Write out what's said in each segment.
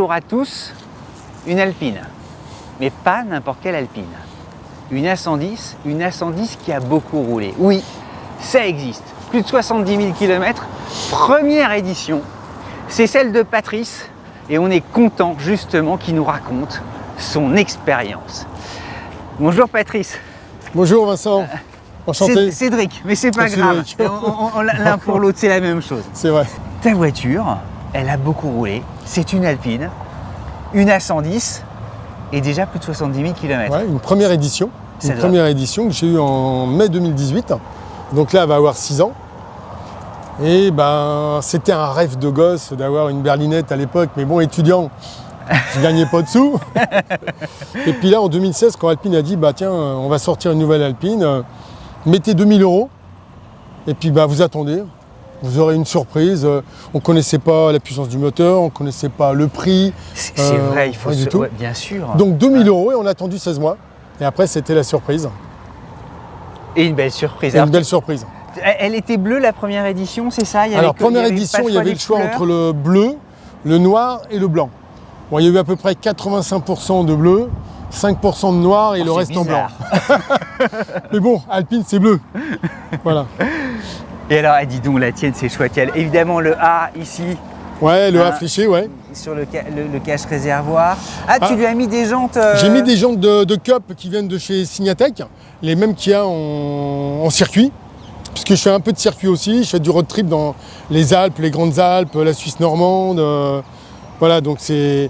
Bonjour à tous, une Alpine, mais pas n'importe quelle Alpine. Une A110, qui a beaucoup roulé. Oui, ça existe. Plus de 70 000 km, première édition. C'est celle de Patrice et on est content justement qu'il nous raconte son expérience. Bonjour Patrice. Bonjour Vincent, enchanté. Cédric, mais c'est pas grave. L'un pour l'autre, c'est la même chose. C'est vrai. Ta voiture, elle a beaucoup roulé. C'est une Alpine, une A110 et déjà plus de 70 000 km. Ouais, une première édition. Première édition que j'ai eue en mai 2018. Donc là, elle va avoir 6 ans. Et ben, c'était un rêve de gosse d'avoir une berlinette à l'époque. Mais bon, étudiant, je gagnais pas de sous. Et puis là, en 2016, quand Alpine a dit, bah tiens, on va sortir une nouvelle Alpine, mettez 2000 €. Et puis bah, vous attendez. Vous aurez une surprise. On ne connaissait pas la puissance du moteur, on ne connaissait pas le prix. C'est vrai, il faut bien sûr. Donc 2000 € et on a attendu 16 mois. Et après, c'était la surprise. Et une belle surprise. Une belle surprise. Elle était bleue la première édition, c'est ça? Alors, première édition, il y avait le choix entre le bleu, le noir et le blanc. Bon, il y a eu à peu près 85% de bleu, 5% de noir et le reste bizarre. en blanc. Mais bon, Alpine, c'est bleu. Voilà. Et alors, dis donc, la tienne, c'est chouette. Évidemment, le A ici. Ouais, le A fléché, ouais. Sur le cache-réservoir. Ah, tu lui as mis des jantes. J'ai mis des jantes de Cup qui viennent de chez Signatec, les mêmes qu'il y a en circuit. Puisque je fais un peu de circuit aussi, je fais du road trip dans les Alpes, les Grandes Alpes, la Suisse normande. Voilà, donc c'est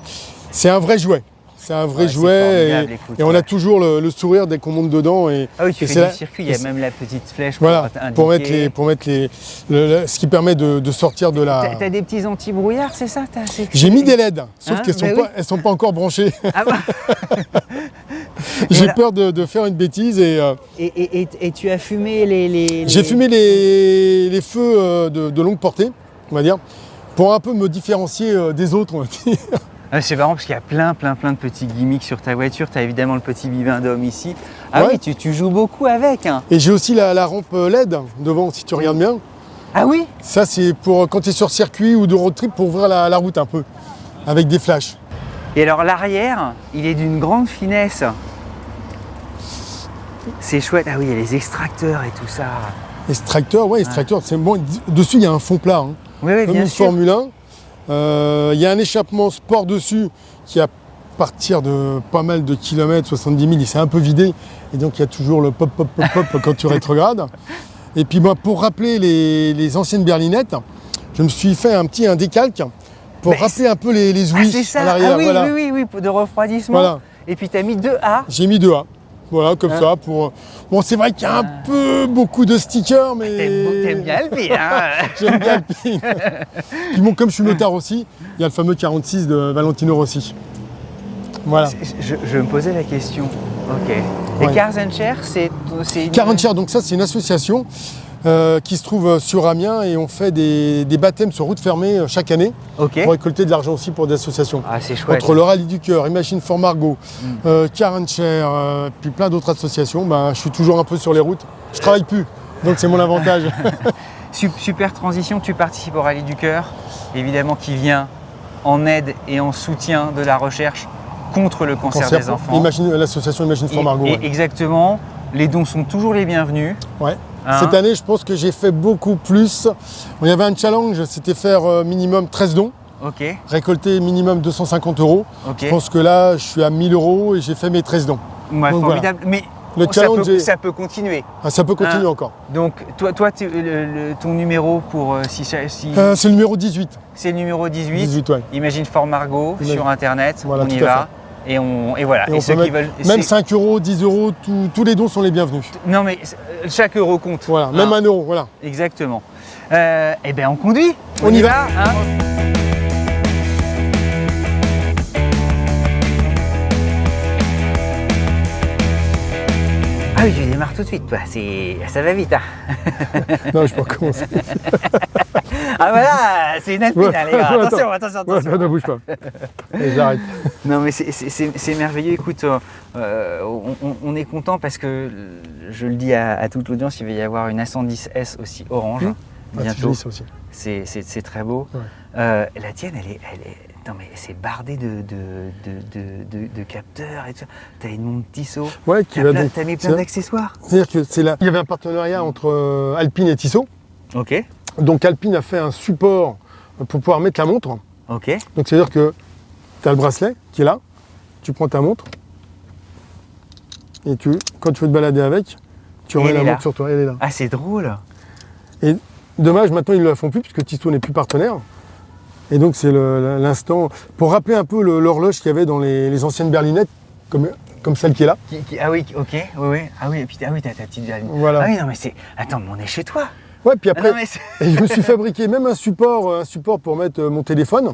un vrai jouet. C'est un vrai jouet et on a toujours le sourire dès qu'on monte dedans. Ah oui, tu fais du circuit, il y a même la petite flèche pour indiquer. pour mettre ce qui permet de sortir de la... T'as des petits anti-brouillards, c'est ça? J'ai mis des LED, sauf qu'elles ne sont pas encore branchées. Ah bah. J'ai peur de faire une bêtise. Et tu as fumé les... J'ai fumé les feux de longue portée, on va dire, pour un peu me différencier des autres, on va dire. Ah, c'est marrant parce qu'il y a plein de petits gimmicks sur ta voiture. Tu as évidemment le petit bibendum ici. Ah ouais. Oui, tu joues beaucoup avec. Hein. Et j'ai aussi la rampe LED devant, si tu regardes bien. Ah oui? Ça, c'est pour quand tu es sur circuit ou de road trip pour ouvrir la route un peu, avec des flashs. Et alors l'arrière, il est d'une grande finesse. C'est chouette. Ah oui, il y a les extracteurs et tout ça. Extracteurs, ouais, extracteurs. C'est bon. Dessus, il y a un fond plat. Hein. Oui, comme bien une sûr. Formule 1. Il y a un échappement sport dessus qui, à partir de pas mal de kilomètres, 70 000, il s'est un peu vidé. Et donc, il y a toujours le pop quand tu rétrogrades. Et puis, moi, pour rappeler les anciennes berlinettes, je me suis fait un décalque pour rappeler un peu les ouïes à l'arrière. Ah oui, voilà. oui, de refroidissement. Voilà. Et puis, tu as mis 2A. J'ai mis 2A. Voilà, comme ça, pour... Bon, c'est vrai qu'il y a un peu beaucoup de stickers, mais... T'aimes bien Alpine, hein. J'aime bien Alpine. Puis bon, comme je suis motard aussi, il y a le fameux 46 de Valentino Rossi. Voilà. Je me posais la question. Ok. Et Ouais. Cars and Share, c'est une... Car and Share, donc ça, c'est une association qui se trouve sur Amiens et on fait des baptêmes sur route fermée chaque année pour récolter de l'argent aussi pour des associations. Ah, c'est chouette. Entre le Rallye du Cœur, Imagine for Margot, Car and Share, puis plein d'autres associations, ben, je suis toujours un peu sur les routes. Je travaille plus, donc c'est mon avantage. Super transition, tu participes au Rallye du Cœur, évidemment qui vient en aide et en soutien de la recherche contre le cancer des enfants. L'association Imagine for Margot. Ouais. Exactement, les dons sont toujours les bienvenus. Ouais. Cette année, je pense que j'ai fait beaucoup plus. Il y avait un challenge, c'était faire minimum 13 dons. Récolter minimum 250 €. Je pense que là, je suis à 1000 € et j'ai fait mes 13 dons. Ouais, donc, formidable. Voilà. Mais ça peut continuer. Ah, ça peut continuer encore. Donc, toi ton numéro pour si... c'est le numéro 18. C'est le numéro 18. 18, ouais. Imagine for Margot sur Internet. Voilà, on y va. Et voilà. Et ceux qui veulent, même 5 €, 10 €, tous les dons sont les bienvenus. Non, mais chaque euro compte. Voilà, même 1 €, voilà. Exactement. Eh bien, on conduit. On y va. Hein. Ah oui, je démarre tout de suite, toi. Ça va vite, hein. Non, je peux recommencer. Ah voilà, c'est une Alpine, les gars. Attention. Ne bouge pas. Et j'arrête. Non, mais c'est merveilleux. Écoute, on est content parce que, je le dis à toute l'audience, il va y avoir une A110S aussi orange bientôt. C'est C'est très beau. Ouais. La tienne, elle est attends, mais c'est bardé de capteurs et tout ça. T'as une montre Tissot. Ouais, T'as mis plein d'accessoires. C'est-à-dire que il y avait un partenariat entre Alpine et Tissot. Ok. Donc Alpine a fait un support pour pouvoir mettre la montre. Ok. Donc c'est-à-dire que tu as le bracelet qui est là, tu prends ta montre, et quand tu veux te balader avec, tu remets la montre sur toi, elle est là. Ah, c'est drôle. Et dommage, maintenant ils ne la font plus puisque Tissot n'est plus partenaire. Et donc c'est l'instant, pour rappeler un peu l'horloge qu'il y avait dans les anciennes berlinettes, comme celle qui est là. Ah oui, ok, oui. Ah oui, et puis t'as ta petite berline. Voilà. Ah oui, non mais c'est... Attends, mais on est chez toi. Ouais, puis après, et je me suis fabriqué même un support pour mettre mon téléphone,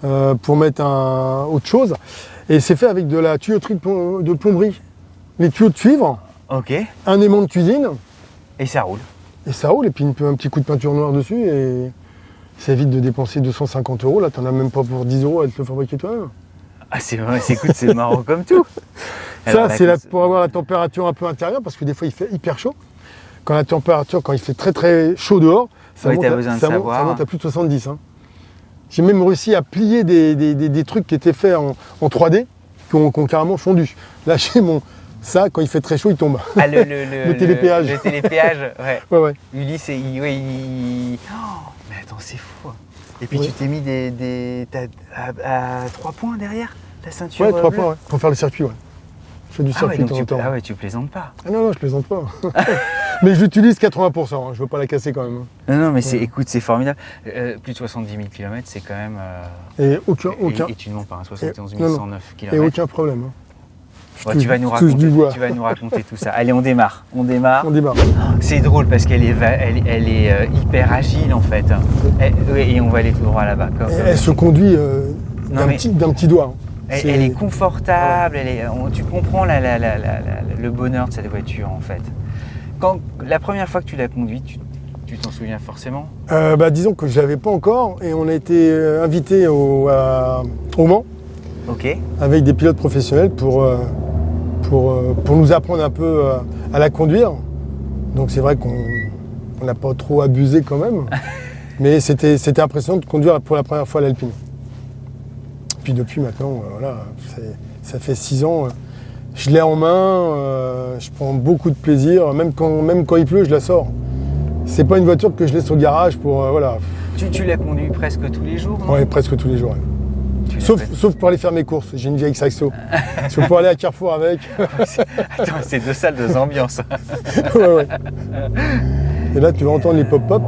pour mettre autre chose. Et c'est fait avec de la tuyauterie de plomberie. Les tuyaux de cuivre, un aimant de cuisine. Et ça roule. Et ça roule, et puis un petit coup de peinture noire dessus, et ça évite de dépenser 250 €. Là, t'en as même pas pour 10 € à te le fabriquer toi-même. Ah, c'est vrai, c'est marrant comme tout. Alors, ça, c'est pour avoir la température un peu intérieure, parce que des fois, il fait hyper chaud. Quand il fait très très chaud dehors, ça monte à plus de 70. Hein. J'ai même réussi à plier des trucs qui étaient faits en 3D, qui ont carrément fondu. Là, ça, quand il fait très chaud, il tombe. Ah, le télépéage. Le télépéage, ouais. Ouais. Ulysse, Oh, mais attends, c'est fou. Et puis tu t'es mis à 3 points derrière la ceinture. Ouais, 3 points, ouais. Pour faire le circuit, ouais. Je fais du circuit de temps en temps. Ah ouais, tu plaisantes pas. Ah non, je plaisante pas. Mais je l'utilise 80%, hein. Je veux pas la casser quand même. Non, mais écoute, c'est formidable. Plus de 70 000 km, c'est quand même... Et aucun. Et tu ne mens pas, 71 109 km. Et aucun problème. Hein. Ouais, tu vas nous raconter tout ça. Allez, on démarre. C'est drôle parce qu'elle est hyper agile en fait. Et on va aller tout droit là-bas. Elle se conduit d'un petit doigt. Hein. Elle est confortable. Tu comprends le bonheur de cette voiture en fait. La première fois que tu l'as conduite, tu t'en souviens forcément? Disons que je ne l'avais pas encore et on a été invité au Mans. Ok. Avec des pilotes professionnels pour nous apprendre un peu à la conduire. Donc c'est vrai qu'on n'a pas trop abusé quand même. Mais c'était impressionnant de conduire pour la première fois l'Alpine. Puis depuis maintenant, ça fait 6 ans. Je l'ai en main, je prends beaucoup de plaisir. Même quand il pleut, je la sors. C'est pas une voiture que je laisse au garage pour... Tu l'as conduit presque tous les jours, non? Oui, presque tous les jours. Ouais. Sauf pour aller faire mes courses. J'ai une vieille Saxo. Je peux aller à Carrefour avec. Attends, c'est 2 salles, 2 ambiances. Ouais. Et là, tu vas entendre les pop-pop.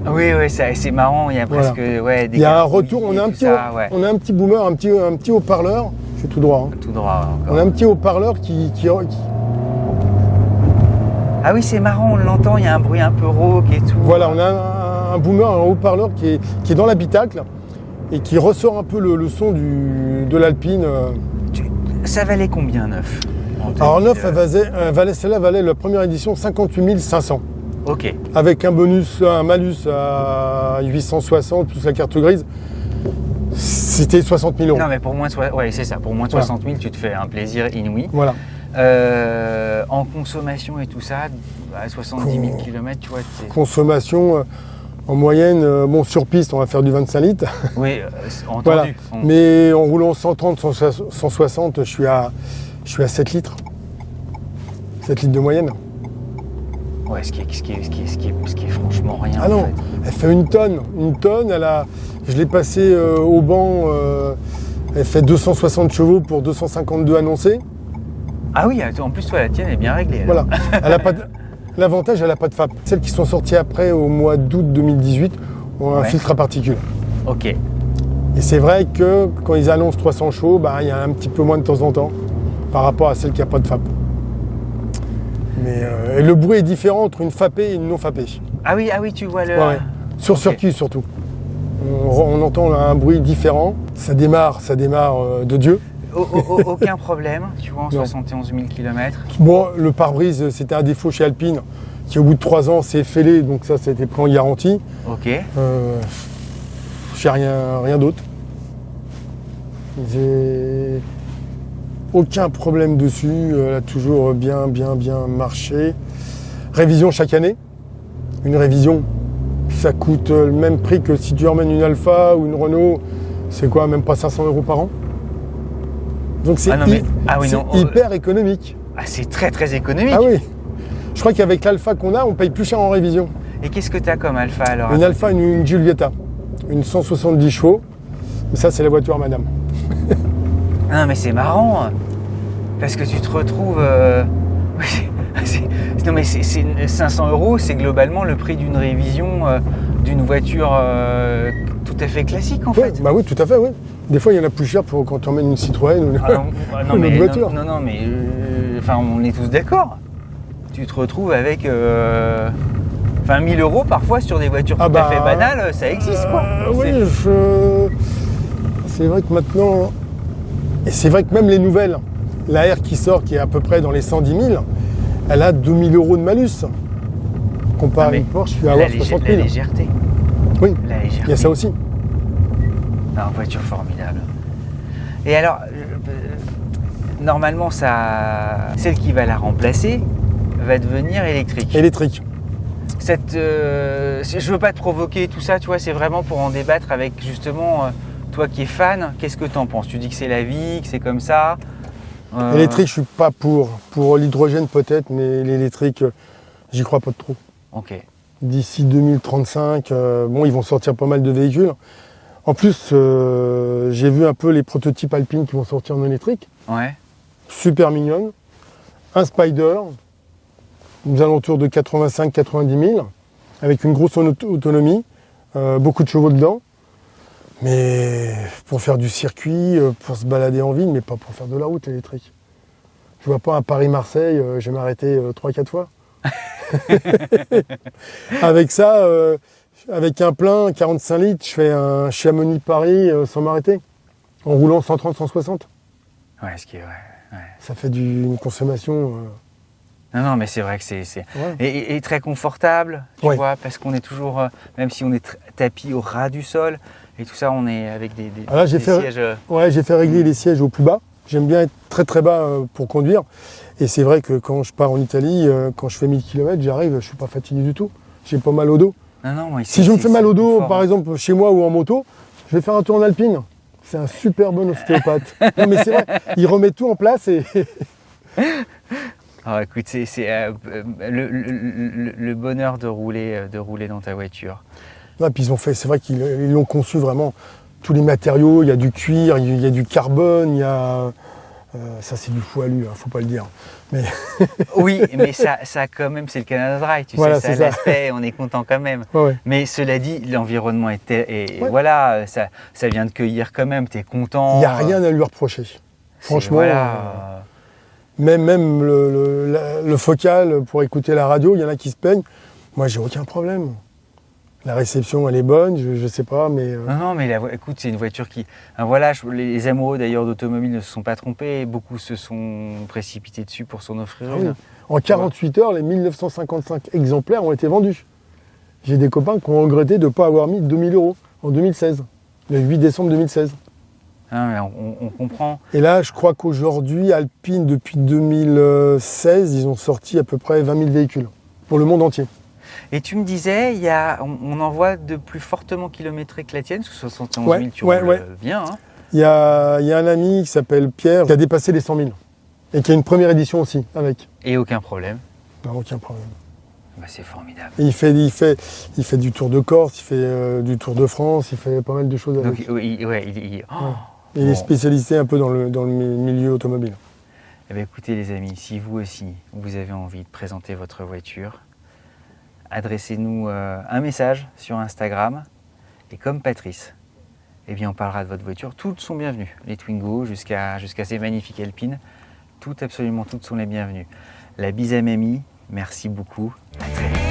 Oui, c'est marrant. Il y a presque des. Il y a un retour. On a un petit boomer, un petit haut-parleur. Je suis tout droit. Hein. Tout droit. Encore. On a un petit haut-parleur qui... Ah oui, c'est marrant. On l'entend. Il y a un bruit un peu rauque et tout. Voilà, on a un boomer, un haut-parleur qui est dans l'habitacle et qui ressort un peu le son de l'Alpine. Ça valait combien neuf? Alors neuf, celle-là valait la première édition 58 500. Ok. Avec un malus à 860 plus la carte grise, c'était 60 000 €. Non mais pour moins de, c'est ça. Pour moins de 60 000, tu te fais un plaisir inouï. Voilà. En consommation et tout ça, à 70 000 km, tu vois. Consommation, en moyenne, sur piste, on va faire du 25 litres. Oui, entendu. Voilà. Mais en roulant 130, 160, je suis à 7 litres. 7 litres de moyenne. Ouais, ce qui est franchement rien. Ah non, en fait. Elle fait une tonne. Je l'ai passée au banc, elle fait 260 chevaux pour 252 annoncés. Ah oui, en plus, toi, la tienne est bien réglée. Alors. Voilà. L'avantage, elle n'a pas de FAP. Celles qui sont sorties après, au mois d'août 2018, ont un filtre à particules. Ok. Et c'est vrai que quand ils annoncent 300 chevaux, il y a un petit peu moins de temps en temps par rapport à celle qui n'a pas de FAP. Mais le bruit est différent entre une FAPée et une non FAPée. Ah oui, tu vois le... Ouais. Sur circuit surtout. On entend un bruit différent. Ça démarre de Dieu. Aucun problème, tu vois, en 71 000 km. Bon, le pare-brise, c'était un défaut chez Alpine, qui au bout de 3 ans s'est fêlé, donc ça, c'était pris en garantie. Ok. J'ai rien d'autre. J'ai aucun problème dessus, elle a toujours bien marché. Révision chaque année. Une révision ça coûte le même prix que si tu emmènes une Alfa ou une Renault, c'est quoi, même pas 500 € par an. Donc c'est hyper économique. Ah, c'est très très économique. Ah oui. Je crois qu'avec l'Alfa qu'on a, on paye plus cher en révision. Et qu'est-ce que tu as comme Alfa alors? Une Alfa, une Giulietta, une 170 chevaux. Mais ça, c'est la voiture à madame. Non, mais c'est marrant. Parce que tu te retrouves... Non, mais 500 €, c'est globalement le prix d'une révision d'une voiture tout à fait classique en fait. Bah oui, tout à fait, oui. Des fois, il y en a plus cher quand tu emmènes une Citroën ou une autre voiture. Non, mais on est tous d'accord. Tu te retrouves avec 1000 € parfois sur des voitures tout à fait banales, ça existe quoi. Oui, c'est vrai que maintenant, et c'est vrai que même les nouvelles, la R qui sort, qui est à peu près dans les 110 000, elle a 2000 € de malus. Comparé à une Porsche, tu vas avoir 60 000. La légèreté. Oui, la légèreté. Il y a ça aussi. Non, voiture formidable. Et alors, normalement, celle qui va la remplacer va devenir électrique. Électrique. Je veux pas te provoquer tout ça, tu vois, c'est vraiment pour en débattre avec justement toi qui es fan. Qu'est-ce que tu en penses? Tu dis que c'est la vie, que c'est comme ça. Électrique, je suis pas pour. Pour l'hydrogène peut-être, mais l'électrique, j'y crois pas trop. Ok. D'ici 2035, ils vont sortir pas mal de véhicules. En plus, j'ai vu un peu les prototypes Alpine qui vont sortir en électrique. Ouais. Super mignonne. Un Spider, aux alentours de 85-90 000, avec une grosse autonomie, beaucoup de chevaux dedans. Mais pour faire du circuit, pour se balader en ville, mais pas pour faire de la route électrique. Je vois pas un Paris-Marseille, je vais m'arrêter 3-4 fois. Avec ça, avec un plein 45 litres, je fais un Chamonix-Paris sans m'arrêter, en roulant 130-160. Ouais, ce qui est Ça fait une consommation... Non, mais c'est vrai que c'est Ouais. et très confortable, tu Ouais. vois, parce qu'on est toujours, même si on est tapis au ras du sol, et tout ça, on est avec des sièges... Ouais, j'ai fait régler les sièges au plus bas. J'aime bien être très très bas pour conduire. Et c'est vrai que quand je pars en Italie, quand je fais 1000 km, j'arrive, je suis pas fatigué du tout. J'ai pas mal au dos. Non, Si je me fais mal au dos, fort, par exemple chez moi ou en moto, je vais faire un tour en alpine. C'est un super bon ostéopathe. Non mais c'est vrai, il remet tout en place et... Alors écoute, c'est le bonheur de rouler dans ta voiture. Ouais, puis c'est vrai qu'ils l'ont conçu vraiment tous les matériaux. Il y a du cuir, il y a du carbone, il y a... ça c'est du fou à lui, faut pas le dire. Mais... Oui, mais ça quand même, c'est le Canada Dry, tu voilà, sais, ça l'aspect, on est content quand même. Ouais. Mais cela dit, l'environnement voilà, ça vient de cueillir quand même, t'es content. Il n'y a rien à lui reprocher. Franchement, voilà. même le focal pour écouter la radio, il y en a qui se peignent. Moi, j'ai aucun problème. La réception, elle est bonne, je sais pas, mais... Non, mais écoute, c'est une voiture qui... Voilà, les amoureux d'ailleurs d'automobile ne se sont pas trompés, beaucoup se sont précipités dessus pour s'en offrir une. Oui. En 48 heures, les 1955 exemplaires ont été vendus. J'ai des copains qui ont regretté de ne pas avoir mis 2000 € en 2016, le 8 décembre 2016. Ah, mais on comprend. Et là, je crois qu'aujourd'hui, Alpine, depuis 2016, ils ont sorti à peu près 20 000 véhicules pour le monde entier. Et tu me disais, on en voit de plus fortement kilométrés que la tienne, parce que 71 000, tu roules bien. Hein. Il y a un ami qui s'appelle Pierre, qui a dépassé les 100 000. Et qui a une première édition aussi, avec. Et aucun problème. Non, aucun problème. Bah, c'est formidable. Et il fait du Tour de Corse, il fait du Tour de France, il fait pas mal de choses avec. Donc, il est spécialisé un peu dans le milieu automobile. Eh bien, écoutez les amis, si vous aussi, vous avez envie de présenter votre voiture, adressez-nous un message sur Instagram. Et comme Patrice, eh bien, on parlera de votre voiture. Toutes sont bienvenues, les Twingo jusqu'à ces magnifiques Alpines. Absolument toutes sont les bienvenues. La bise à mamie, merci beaucoup. À très vite.